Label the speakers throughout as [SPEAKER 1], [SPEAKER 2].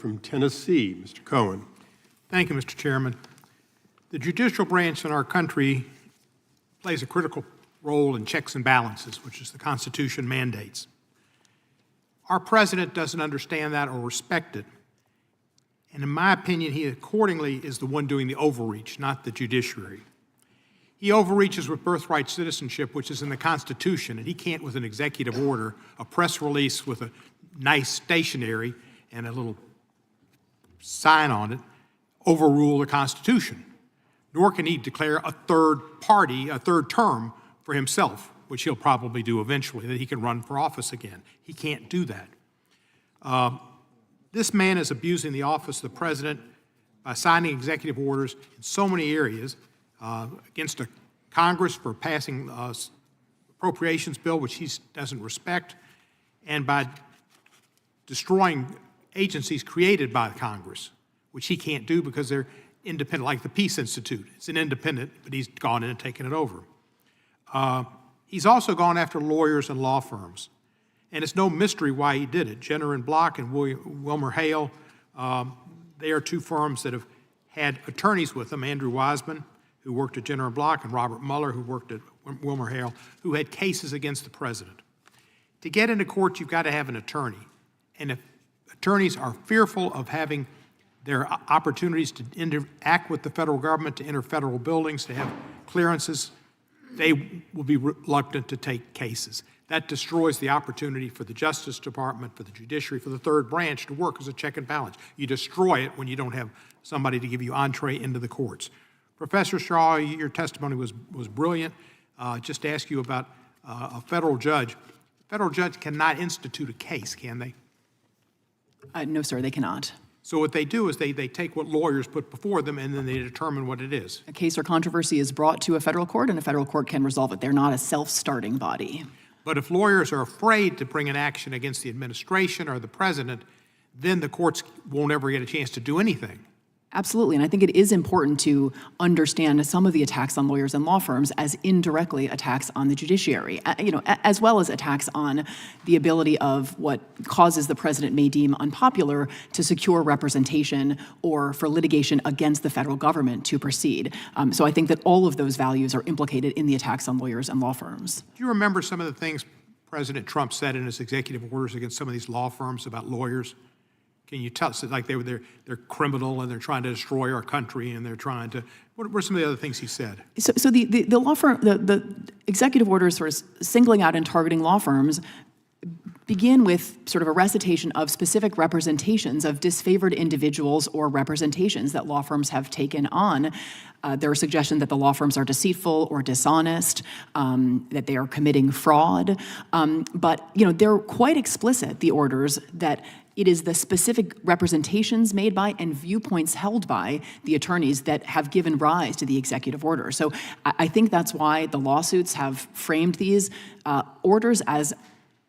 [SPEAKER 1] From Tennessee, Mr. Cohen.
[SPEAKER 2] Thank you, Mr. Chairman. The judicial branch in our country plays a critical role in checks and balances, which is the Constitution mandates. Our president doesn't understand that or respect it. And in my opinion, he accordingly is the one doing the overreach, not the judiciary. He overreaches with birthright citizenship, which is in the Constitution, and he can't, with an executive order, a press release with a nice stationery and a little sign on it, overrule the Constitution. Nor can he declare a third party, a third term for himself, which he'll probably do eventually, that he can run for office again. He can't do that. This man is abusing the office of the president by signing executive orders in so many areas against a Congress for passing appropriations bill, which he doesn't respect, and by destroying agencies created by Congress, which he can't do because they're independent, like the Peace Institute. It's an independent, but he's gone in and taken it over. He's also gone after lawyers and law firms. And it's no mystery why he did it. Jenner and Block and Wilmer Hale, they are two firms that have had attorneys with them, Andrew Wiseman, who worked at Jenner and Block, and Robert Mueller, who worked at Wilmer Hale, who had cases against the president. To get into court, you've got to have an attorney. And if attorneys are fearful of having their opportunities to interact with the federal government, to enter federal buildings, to have clearances, they will be reluctant to take cases. That destroys the opportunity for the Justice Department, for the judiciary, for the third branch to work as a check and balance. You destroy it when you don't have somebody to give you entree into the courts. Professor Shaw, your testimony was brilliant. Just to ask you about a federal judge. A federal judge cannot institute a case, can they?
[SPEAKER 3] No, sir, they cannot.
[SPEAKER 2] So what they do is they take what lawyers put before them and then they determine what it is.
[SPEAKER 3] A case or controversy is brought to a federal court and a federal court can resolve it. They're not a self-starting body.
[SPEAKER 2] But if lawyers are afraid to bring an action against the administration or the president, then the courts won't ever get a chance to do anything.
[SPEAKER 3] Absolutely, and I think it is important to understand some of the attacks on lawyers and law firms as indirectly attacks on the judiciary, as well as attacks on the ability of what causes the president may deem unpopular to secure representation or for litigation against the federal government to proceed. So I think that all of those values are implicated in the attacks on lawyers and law firms.
[SPEAKER 2] Do you remember some of the things President Trump said in his executive orders against some of these law firms about lawyers? Can you tell us, like they're criminal and they're trying to destroy our country and they're trying to, what were some of the other things he said?
[SPEAKER 3] So the law firm, the executive orders sort of singling out and targeting law firms begin with sort of a recitation of specific representations of disfavored individuals or representations that law firms have taken on. There are suggestions that the law firms are deceitful or dishonest, that they are committing fraud. But they're quite explicit, the orders, that it is the specific representations made by and viewpoints held by the attorneys that have given rise to the executive order. So I think that's why the lawsuits have framed these orders as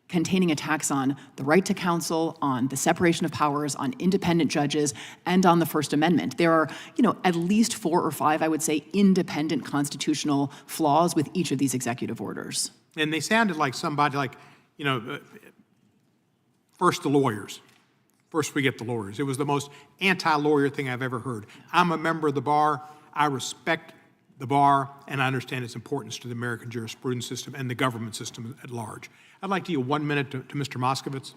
[SPEAKER 3] containing attacks on the right to counsel, on the separation of powers, on independent judges, and on the First Amendment. There are, at least 4 or 5, I would say, independent constitutional flaws with each of these executive orders.
[SPEAKER 2] And they sounded like somebody like, first the lawyers. First we get the lawyers. It was the most anti-lawyer thing I've ever heard. I'm a member of the bar. I respect the bar, and I understand its importance to the American jurisprudence system and the government system at large. I'd like to yield 1 minute to Mr. Moskowitz.